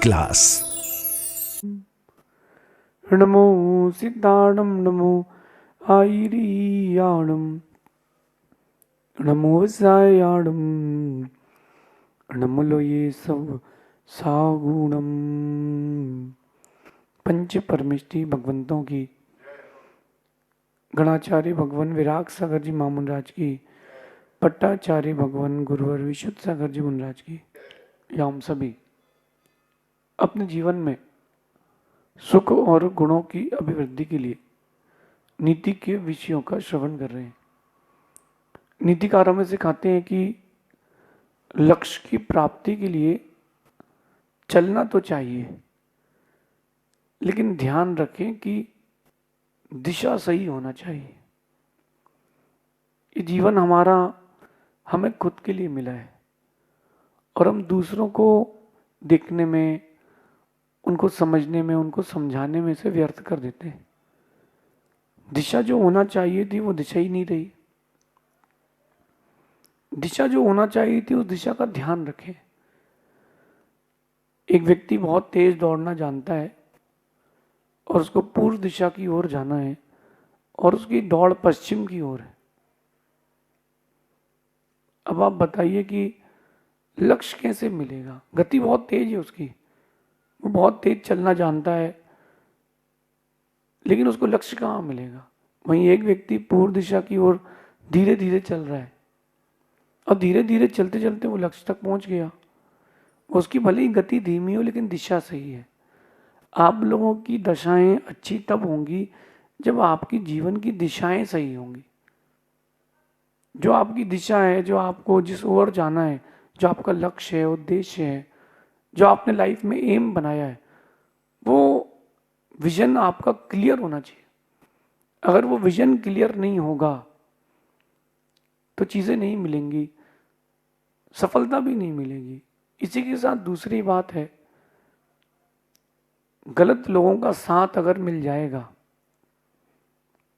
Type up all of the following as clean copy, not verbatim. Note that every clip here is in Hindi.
क्लास। नमो सिद्धाणम नमो आयरियाणम नमो सायाणम नमो लोये सब सागुणम। पंच परमिष्टि भगवंतों की, गणाचार्य भगवान विराग सागर जी मामून राज की, पट्टाचार्य भगवान गुरुवर विशुद्ध सागर जी मुनराज की, या हम सभी अपने जीवन में सुख और गुणों की अभिवृद्धि के लिए नीति के विषयों का श्रवण कर रहे हैं। नीतिकार हमें सिखाते हैं कि लक्ष्य की प्राप्ति के लिए चलना तो चाहिए, लेकिन ध्यान रखें कि दिशा सही होना चाहिए। ये जीवन हमारा हमें खुद के लिए मिला है और हम दूसरों को देखने में, उनको समझने में, उनको समझाने में से व्यर्थ कर देते हैं। दिशा जो होना चाहिए थी वो दिशा ही नहीं रही। दिशा जो होना चाहिए थी उस दिशा का ध्यान रखें। एक व्यक्ति बहुत तेज दौड़ना जानता है और उसको पूर्व दिशा की ओर जाना है और उसकी दौड़ पश्चिम की ओर है। अब आप बताइए कि लक्ष्य कैसे मिलेगा? गति बहुत तेज है उसकी, वो बहुत तेज चलना जानता है, लेकिन उसको लक्ष्य कहाँ मिलेगा? वहीं एक व्यक्ति पूर्व दिशा की ओर धीरे धीरे चल रहा है और धीरे धीरे चलते चलते वो लक्ष्य तक पहुंच गया। उसकी भले ही गति धीमी हो लेकिन दिशा सही है। आप लोगों की दशाएं अच्छी तब होंगी जब आपकी जीवन की दिशाएं सही होंगी। जो आपकी दिशा है, जो आपको जिस ओर जाना है, जो आपका लक्ष्य है, उद्देश्य है, जो आपने लाइफ में एम बनाया है, वो विजन आपका क्लियर होना चाहिए। अगर वो विजन क्लियर नहीं होगा तो चीजें नहीं मिलेंगी, सफलता भी नहीं मिलेगी। इसी के साथ दूसरी बात है, गलत लोगों का साथ अगर मिल जाएगा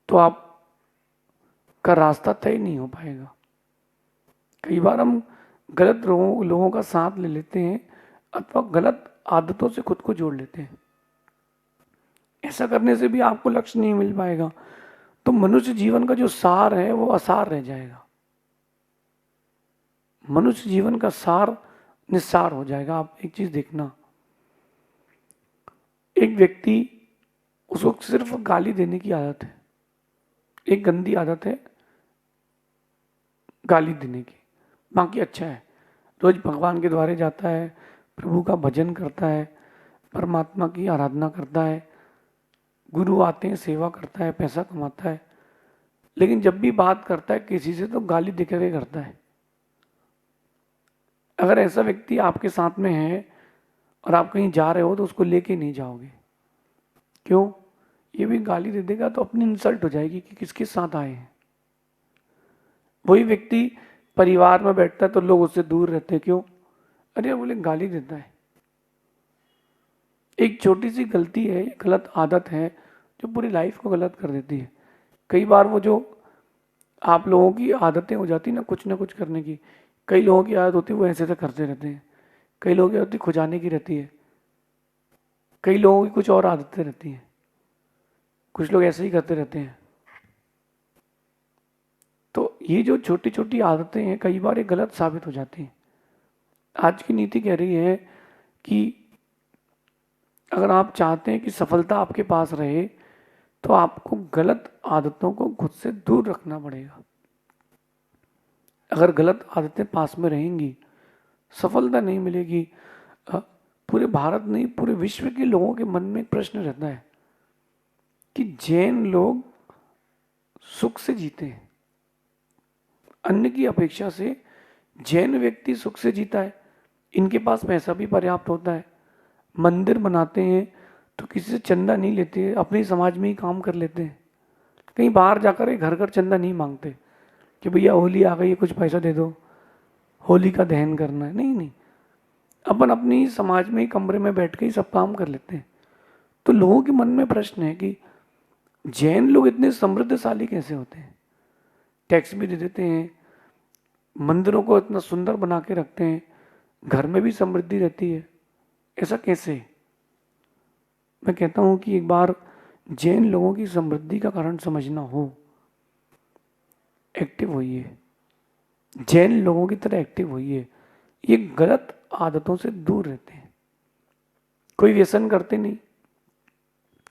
तो आपका रास्ता तय नहीं हो पाएगा। कई बार हम गलत लोगों का साथ ले लेते हैं अथवा गलत आदतों से खुद को जोड़ लेते हैं। ऐसा करने से भी आपको लक्ष्य नहीं मिल पाएगा, तो मनुष्य जीवन का जो सार है वो असार रह जाएगा। मनुष्य जीवन का सार निस्सार हो जाएगा। आप एक चीज देखना, एक व्यक्ति, उसको सिर्फ गाली देने की आदत है, एक गंदी आदत है गाली देने की, बाकी अच्छा है। रोज भगवान के द्वारे जाता है, प्रभु का भजन करता है, परमात्मा की आराधना करता है, गुरु आते हैं सेवा करता है, पैसा कमाता है, लेकिन जब भी बात करता है किसी से तो गाली देकर के करता है। अगर ऐसा व्यक्ति आपके साथ में है और आप कहीं जा रहे हो तो उसको लेके नहीं जाओगे। क्यों? ये भी गाली दे देगा तो अपनी इंसल्ट हो जाएगी कि किसके साथ आए हैं। वही व्यक्ति परिवार में बैठता है तो लोग उससे दूर रहते हैं। क्यों? अरे बोले गाली देता है। एक छोटी सी गलती है, गलत आदत है जो पूरी लाइफ को गलत कर देती है। कई बार वो जो आप लोगों की आदतें हो जाती ना कुछ करने की, कई लोगों की आदत होती है वो ऐसे ऐसे करते रहते हैं, कई लोगों की आदत खुजाने की रहती है, कई लोगों की कुछ और आदतें रहती हैं, कुछ लोग ऐसे ही करते रहते हैं। तो ये जो छोटी छोटी आदतें हैं कई बार ये गलत साबित हो जाती हैं। आज की नीति कह रही है कि अगर आप चाहते हैं कि सफलता आपके पास रहे तो आपको गलत आदतों को खुद से दूर रखना पड़ेगा। अगर गलत आदतें पास में रहेंगी सफलता नहीं मिलेगी। पूरे भारत नहीं, पूरे विश्व के लोगों के मन में एक प्रश्न रहता है कि जैन लोग सुख से जीते हैं, अन्य की अपेक्षा से जैन व्यक्ति सुख से जीता है, इनके पास पैसा भी पर्याप्त होता है, मंदिर बनाते हैं तो किसी से चंदा नहीं लेते, अपने समाज में ही काम कर लेते हैं, कहीं बाहर जाकर घर घर चंदा नहीं मांगते कि भैया होली आ गई है कुछ पैसा दे दो, होली का दहन करना है। नहीं नहीं, अपन अपनी समाज में ही कमरे में बैठ के ही सब काम कर लेते हैं। तो लोगों के मन में प्रश्न है कि जैन लोग इतने समृद्धशाली कैसे होते हैं? टैक्स भी दे देते हैं, मंदिरों को इतना सुंदर बना के रखते हैं, घर में भी समृद्धि रहती है, ऐसा कैसे? मैं कहता हूं कि एक बार जैन लोगों की समृद्धि का कारण समझना हो, एक्टिव होइए, जैन लोगों की तरह एक्टिव होइए। ये गलत आदतों से दूर रहते हैं, कोई व्यसन करते नहीं,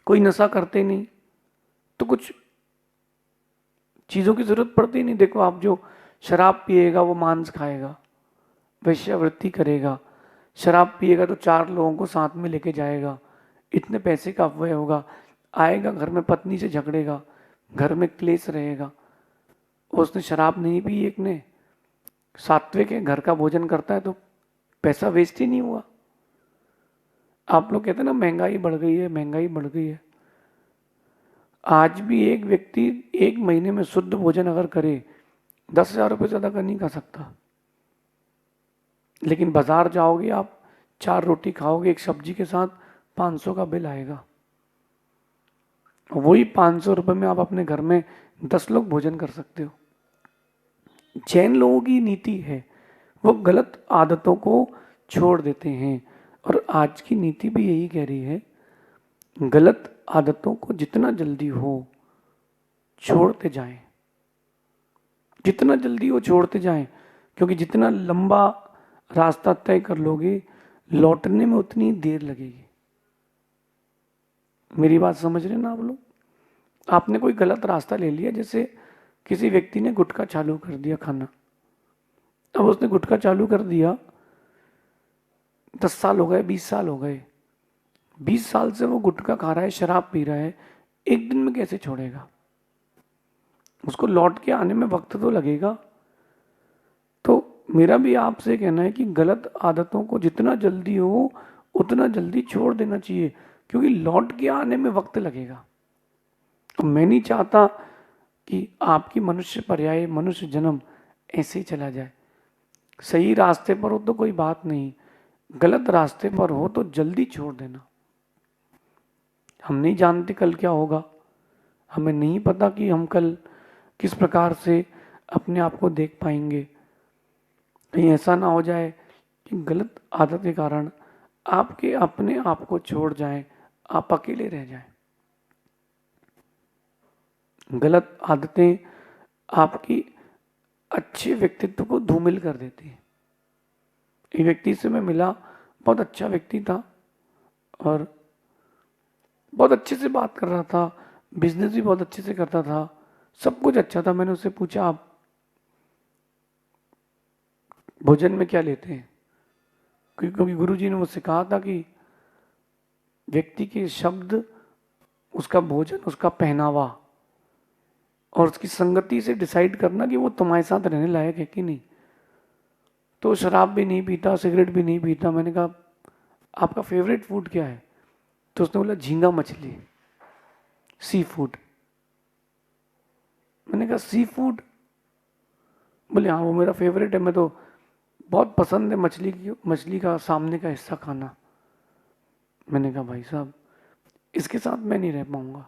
कोई नशा करते नहीं, तो कुछ चीज़ों की जरूरत पड़ती नहीं। देखो, आप जो शराब पिएगा वो मांस खाएगा, वेश्यावृत्ति करेगा, शराब पिएगा तो 4 लोगों को साथ में लेके जाएगा, इतने पैसे का अपव्यय होगा, आएगा घर में पत्नी से झगड़ेगा, घर में क्लेश रहेगा। उसने शराब नहीं पी, एक ने सात्विक है, घर का भोजन करता है, तो पैसा वेस्ट ही नहीं हुआ। आप लोग कहते हैं ना महंगाई बढ़ गई है, महंगाई बढ़ गई है। आज भी एक व्यक्ति 1 महीने में शुद्ध भोजन अगर करे 10,000 रुपये ज़्यादा का नहीं खा सकता। लेकिन बाजार जाओगे आप, 4 रोटी खाओगे एक सब्जी के साथ, 500 का बिल आएगा। वही 500 रुपये में आप अपने घर में 10 लोग भोजन कर सकते हो। जैन लोगों की नीति है, वो गलत आदतों को छोड़ देते हैं। और आज की नीति भी यही कह रही है, गलत आदतों को जितना जल्दी हो छोड़ते जाएं, जितना जल्दी वो छोड़ते जाएं, क्योंकि जितना लंबा रास्ता तय कर लोगे, लौटने में उतनी देर लगेगी। मेरी बात समझ रहे ना आप लोग? आपने कोई गलत रास्ता ले लिया, जैसे किसी व्यक्ति ने गुटखा चालू कर दिया खाना। अब उसने गुटखा चालू कर दिया, 10 साल हो गए, 20 साल हो गए, 20 साल से वो गुटखा खा रहा है, शराब पी रहा है, एक दिन में कैसे छोड़ेगा? उसको लौट के आने में वक्त तो लगेगा। तो मेरा भी आपसे कहना है कि गलत आदतों को जितना जल्दी हो उतना जल्दी छोड़ देना चाहिए, क्योंकि लौट के आने में वक्त लगेगा। तो मैं नहीं चाहता कि आपकी मनुष्य पर्याय, मनुष्य जन्म ऐसे ही चला जाए। सही रास्ते पर हो तो कोई बात नहीं, गलत रास्ते पर हो तो जल्दी छोड़ देना। हम नहीं जानते कल क्या होगा, हमें नहीं पता कि हम कल किस प्रकार से अपने आप को देख पाएंगे। कहीं ऐसा ना हो जाए कि गलत आदत के कारण आपके अपने आप को छोड़ जाएं, आप अकेले रह जाएं। गलत आदतें आपकी अच्छे व्यक्तित्व को धूमिल कर देती है। एक व्यक्ति से मैं मिला, बहुत अच्छा व्यक्ति था और बहुत अच्छे से बात कर रहा था, बिजनेस भी बहुत अच्छे से करता था, सब कुछ अच्छा था। मैंने उससे पूछा, आप भोजन में क्या लेते हैं? क्योंकि गुरुजी ने मुझसे कहा था कि व्यक्ति के शब्द, उसका भोजन, उसका पहनावा और उसकी संगति से डिसाइड करना कि वो तुम्हारे साथ रहने लायक है कि नहीं। तो शराब भी नहीं पीता, सिगरेट भी नहीं पीता। मैंने कहा, आपका फेवरेट फूड क्या है? तो उसने बोला, झींगा मछली, सी फूड। मैंने कहा, सी फूड? बोले हाँ, वो मेरा फेवरेट है, मैं तो बहुत पसंद है मछली का सामने का हिस्सा खाना। मैंने कहा, भाई साहब, इसके साथ मैं नहीं रह पाऊंगा।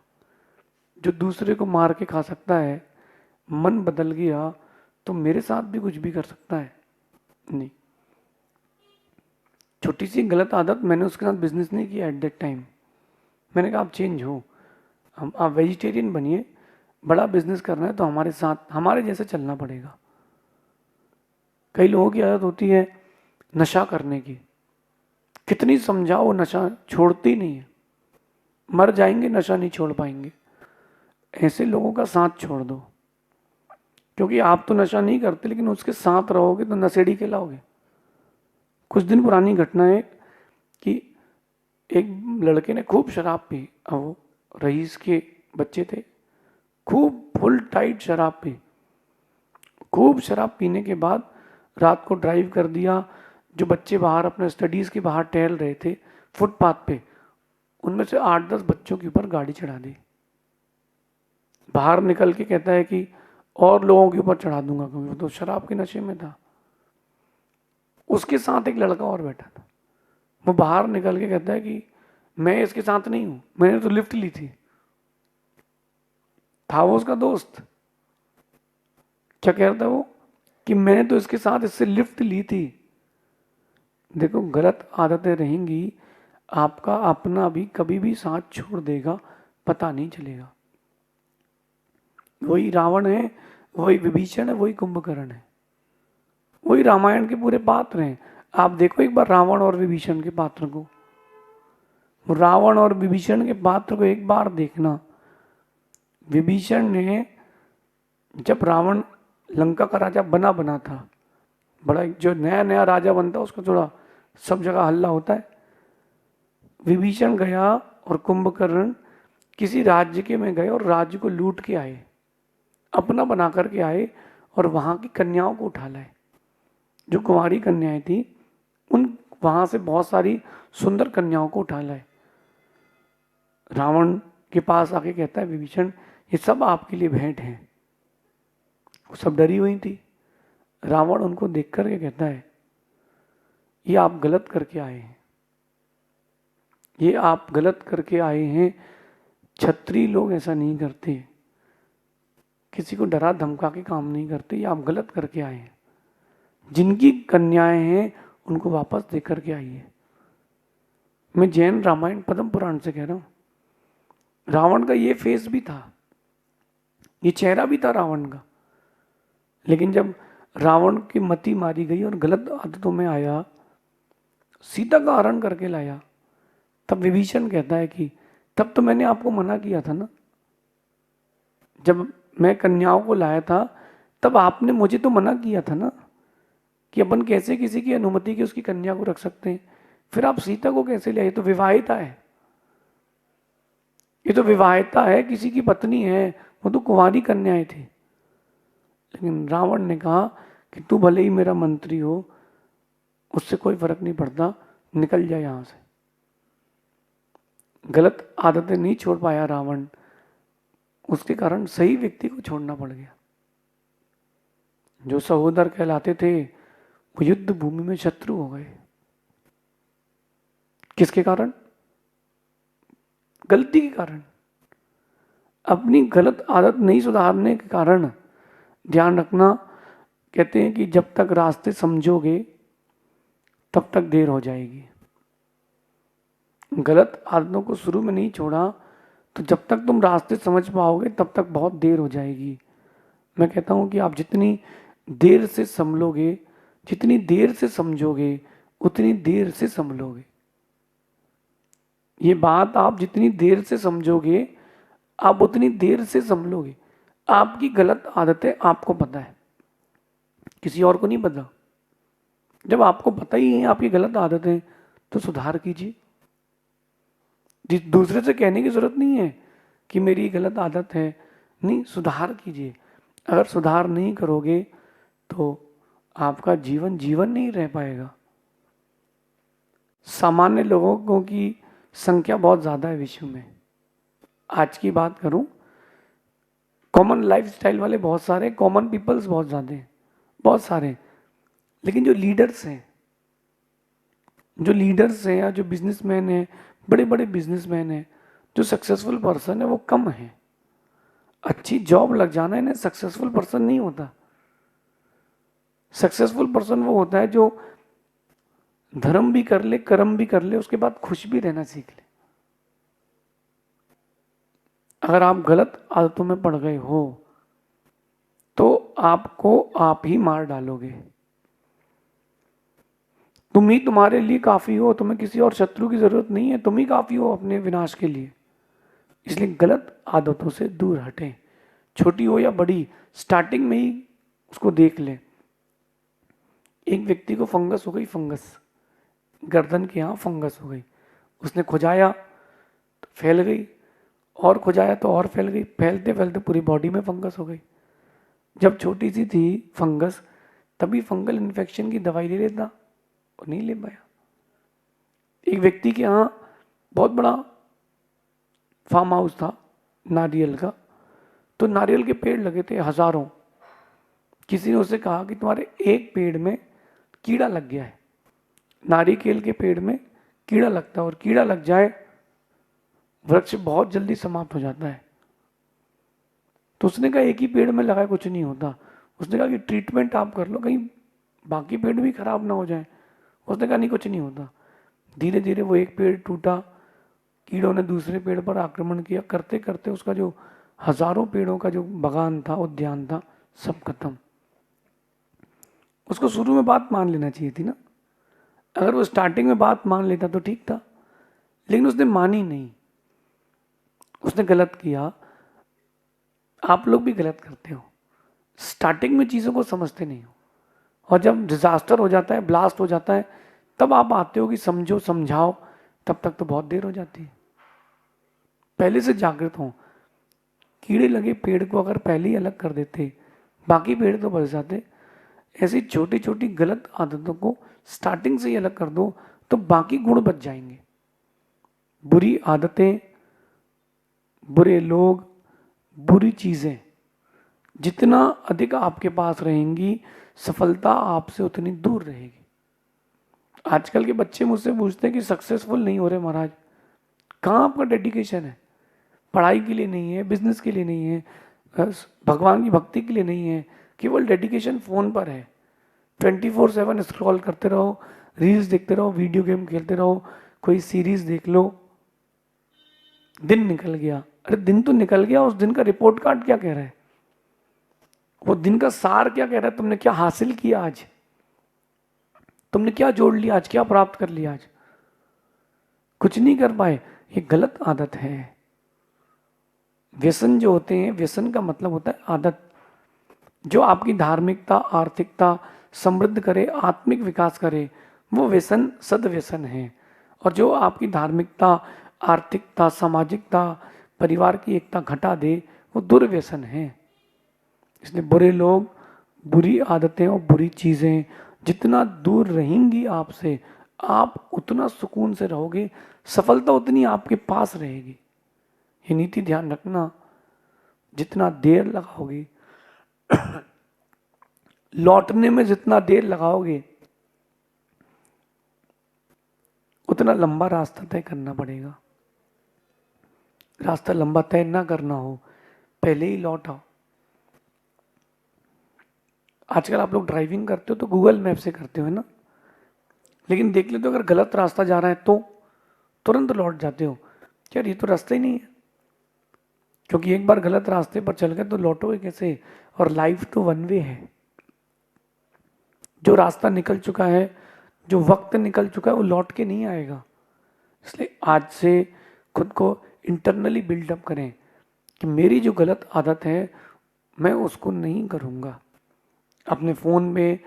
जो दूसरे को मार के खा सकता है, मन बदल गया तो मेरे साथ भी कुछ भी कर सकता है? नहीं। छोटी सी गलत आदत, मैंने उसके साथ बिजनेस नहीं किया एट दैट टाइम। मैंने कहा, आप चेंज हो, आप वेजिटेरियन बनिए, बड़ा बिजनेस करना है तो हमारे साथ, हमारे जैसे चलना पड़ेगा। कई लोगों की आदत होती है नशा करने की, कितनी समझाओ नशा छोड़ती नहीं है, मर जाएंगे नशा नहीं छोड़ पाएंगे। ऐसे लोगों का साथ छोड़ दो, क्योंकि आप तो नशा नहीं करते, लेकिन उसके साथ रहोगे तो नशेड़ी कहलाओगे। कुछ दिन पुरानी घटना है कि एक लड़के ने खूब शराब पी, अब वो रईस के बच्चे थे, खूब फुल टाइट शराब पी। खूब शराब पीने के बाद रात को ड्राइव कर दिया। जो बच्चे बाहर अपने स्टडीज़ के बाहर टहल रहे थे फुटपाथ पे, उनमें से 8-10 बच्चों के ऊपर गाड़ी चढ़ा दी। बाहर निकल के कहता है कि और लोगों के ऊपर चढ़ा दूंगा, क्योंकि वो तो शराब के नशे में था। उसके साथ एक लड़का और बैठा था, वो बाहर निकल के कहता है कि मैं इसके साथ नहीं हूं, मैंने तो लिफ्ट ली थी। था वो उसका दोस्त। क्या कह रहा था वो? कि मैंने तो इसके साथ इससे लिफ्ट ली थी। देखो, गलत आदतें रहेंगी आपका अपना भी कभी भी साथ छोड़ देगा, पता नहीं चलेगा। वही रावण है, वही विभीषण है, वही कुंभकर्ण है, वही रामायण के पूरे पात्र हैं। आप देखो एक बार रावण और विभीषण के पात्र को, रावण और विभीषण के पात्र को एक बार देखना। विभीषण ने, जब रावण लंका का राजा बना था, बड़ा जो नया नया राजा बनता है उसका थोड़ा सब जगह हल्ला होता है। विभीषण गया और कुंभकर्ण किसी राज्य के में गए और राज्य को लूट के आए, अपना बना करके आए और वहां की कन्याओं को उठा लाए। जो कुंवारी कन्याएं थी उन वहां से बहुत सारी सुंदर कन्याओं को उठा लाए। रावण के पास आके कहता है विभीषण, ये सब आपके लिए भेंट है। वो सब डरी हुई थी। रावण उनको देख करके कहता है, ये आप गलत करके आए हैं, ये आप गलत करके आए हैं। क्षत्रिय लोग ऐसा नहीं करते, किसी को डरा धमका के काम नहीं करते, ये आप गलत करके आए हैं। जिनकी कन्याएं हैं उनको वापस दे करके आइए। मैं जैन रामायण पद्म पुराण से कह रहा हूं। रावण का ये फेस भी था, ये चेहरा भी था रावण का। लेकिन जब रावण की मति मारी गई और गलत आदतों में आया, सीता का हरण करके लाया, तब विभीषण कहता है कि तब तो मैंने आपको मना किया था ना। जब मैं कन्याओं को लाया था तब आपने मुझे तो मना किया था ना कि अपन कैसे किसी की अनुमति के उसकी कन्या को रख सकते हैं। फिर आप सीता को कैसे ले आए? तो विवाहिता है, ये तो विवाहिता है, किसी की पत्नी है, वो तो कुंवारी कन्याएं थी। लेकिन रावण ने कहा कि तू भले ही मेरा मंत्री हो, उससे कोई फर्क नहीं पड़ता, निकल जाए यहां से। गलत आदतें नहीं छोड़ पाया रावण, उसके कारण सही व्यक्ति को छोड़ना पड़ गया। जो सहोदर कहलाते थे वो युद्ध भूमि में शत्रु हो गए। किसके कारण? गलती के कारण, अपनी गलत आदत नहीं सुधारने के कारण। ध्यान रखना, कहते हैं कि जब तक रास्ते समझोगे तब तक देर हो जाएगी। गलत आदतों को शुरू में नहीं छोड़ा तो जब तक तुम रास्ते समझ पाओगे तब तक बहुत देर हो जाएगी। मैं कहता हूं कि आप जितनी देर से संभलोगे, जितनी देर से समझोगे, उतनी देर से संभलोगे। ये बात आप जितनी देर से समझोगे, आप उतनी देर से संभलोगे। आपकी गलत आदतें आपको पता है, किसी और को नहीं पता। जब आपको पता ही है आपकी गलत आदतें, तो सुधार कीजिए। दूसरे से कहने की जरूरत नहीं है कि मेरी गलत आदत है, नहीं, सुधार कीजिए। अगर सुधार नहीं करोगे तो आपका जीवन जीवन नहीं रह पाएगा। सामान्य लोगों की संख्या बहुत ज्यादा है विश्व में। आज की बात करूं, कॉमन लाइफस्टाइल वाले बहुत सारे, कॉमन पीपल्स बहुत ज्यादा हैं, बहुत सारे। लेकिन जो लीडर्स हैं या जो बिजनेसमैन हैं, बड़े बड़े बिजनेसमैन हैं, जो सक्सेसफुल पर्सन है, वो कम है। अच्छी जॉब लग जाना इन्हें सक्सेसफुल पर्सन नहीं होता। सक्सेसफुल पर्सन वो होता है जो धर्म भी कर ले, कर्म भी कर ले, उसके बाद खुश भी रहना सीख ले। अगर आप गलत आदतों में पड़ गए हो तो आपको आप ही मार डालोगे। तुम ही तुम्हारे लिए काफी हो, तुम्हें किसी और शत्रु की जरूरत नहीं है, तुम ही काफी हो अपने विनाश के लिए। इसलिए गलत आदतों से दूर हटें, छोटी हो या बड़ी, स्टार्टिंग में ही उसको देख लें। एक व्यक्ति को फंगस हो गई, फंगस गर्दन के यहाँ फंगस हो गई, उसने खुजाया तो फैल गई, और खुजाया तो और फैल गई, फैलते फैलते पूरी बॉडी में फंगस हो गई। जब छोटी सी थी फंगस, तभी फंगल इन्फेक्शन की दवाई ले लेता, और नहीं ले पाया। एक व्यक्ति के यहाँ बहुत बड़ा फार्म हाउस था नारियल का, तो नारियल के पेड़ लगे थे हजारों। किसी ने उससे कहा कि तुम्हारे एक पेड़ में कीड़ा लग गया है। नारिकेल के पेड़ में कीड़ा लगता है, और कीड़ा लग जाए वृक्ष बहुत जल्दी समाप्त हो जाता है। तो उसने कहा एक ही पेड़ में लगा, कुछ नहीं होता। उसने कहा कि ट्रीटमेंट आप कर लो, कहीं बाकी पेड़ भी खराब ना हो जाए। उसने कहा नहीं, कुछ नहीं होता। धीरे धीरे वो एक पेड़ टूटा, कीड़ों ने दूसरे पेड़ पर आक्रमण किया, करते करते उसका जो हजारों पेड़ों का जो बागान था, उद्यान था, सब खत्म। उसको शुरू में बात मान लेना चाहिए थी ना। अगर वो स्टार्टिंग में बात मान लेता तो ठीक था, लेकिन उसने मानी नहीं, उसने गलत किया। आप लोग भी गलत करते हो, स्टार्टिंग में चीज़ों को समझते नहीं हो, और जब डिजास्टर हो जाता है, ब्लास्ट हो जाता है, तब आप आते हो कि समझो समझाओ, तब तक तो बहुत देर हो जाती है। पहले से जागृत हो। कीड़े लगे पेड़ को अगर पहले ही अलग कर देते, बाकी पेड़ तो बच जाते। ऐसी छोटी छोटी गलत आदतों को स्टार्टिंग से ही अलग कर दो तो बाकी गुण बच जाएंगे। बुरी आदतें, बुरे लोग, बुरी चीजें जितना अधिक आपके पास रहेंगी, सफलता आपसे उतनी दूर रहेगी। आजकल के बच्चे मुझसे पूछते हैं कि सक्सेसफुल नहीं हो रहे महाराज, कहाँ आपका डेडिकेशन है? पढ़ाई के लिए नहीं है, बिजनेस के लिए नहीं है, भगवान की भक्ति के लिए नहीं है, केवल डेडिकेशन फोन पर है। 24/7 स्क्रॉल करते रहो, रील्स देखते रहो, वीडियो गेम खेलते रहो, कोई सीरीज देख लो, दिन निकल गया। अरे दिन तो निकल गया, उस दिन का रिपोर्ट कार्ड क्या कह रहा है? वो दिन का सार क्या कह रहा है? तुमने क्या हासिल किया आज, तुमने क्या जोड़ लिया आज, क्या प्राप्त कर लिया आज? कुछ नहीं कर पाए। ये गलत आदत है। व्यसन जो होते हैं, व्यसन का मतलब होता है आदत, जो आपकी धार्मिकता, आर्थिकता समृद्ध करे, आत्मिक विकास करे, वो व्यसन सदव्यसन है। और जो आपकी धार्मिकता, आर्थिकता, सामाजिकता, परिवार की एकता घटा दे, वो दुर्व्यसन है। इसलिए बुरे लोग, बुरी आदतें और बुरी चीजें जितना दूर रहेंगी आपसे, आप उतना सुकून से रहोगे, सफलता उतनी आपके पास रहेगी। ये नीति ध्यान रखना। जितना देर लगाओगे लौटने में, जितना देर लगाओगे, उतना लंबा रास्ता तय करना पड़ेगा। रास्ता लंबा तय ना करना हो, पहले ही लौट आओ। आजकल आप लोग ड्राइविंग करते हो तो गूगल मैप से करते हो, है ना? लेकिन देख लेते हो अगर गलत रास्ता जा रहा है तो तुरंत लौट जाते हो, यार ये तो रास्ता ही नहीं है। क्योंकि एक बार गलत रास्ते पर चल गए तो लौटोगे कैसे? और लाइफ तो वन वे है। जो रास्ता निकल चुका है, जो वक्त निकल चुका है, वो लौट के नहीं आएगा। इसलिए आज से खुद को इंटरनली बिल्डअप करें कि मेरी जो गलत आदत है मैं उसको नहीं करूँगा। अपने फ़ोन में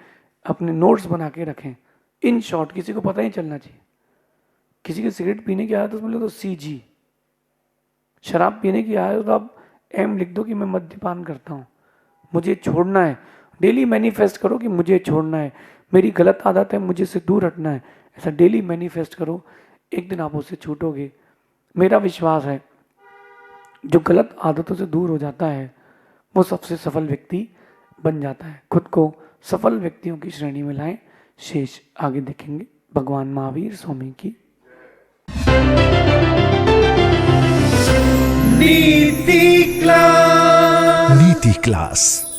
अपने नोट्स बना के रखें। इन शॉर्ट, किसी को पता ही चलना चाहिए। किसी की सिगरेट पीने की आदत बोले तो CG, शराब पीने की आदत तो आप M लिख दो कि मैं मद्यपान करता हूँ, मुझे छोड़ना है। डेली मैनिफेस्ट करो कि मुझे छोड़ना है, मेरी गलत आदत है, मुझे से दूर हटना है। ऐसा डेली मैनिफेस्ट करो, एक दिन आप उससे छूटोगे। मेरा विश्वास है जो गलत आदतों से दूर हो जाता है वो सबसे सफल व्यक्ति बन जाता है। खुद को सफल व्यक्तियों की श्रेणी में लाएं। शेष आगे देखेंगे। भगवान महावीर स्वामी की नीति क्लास।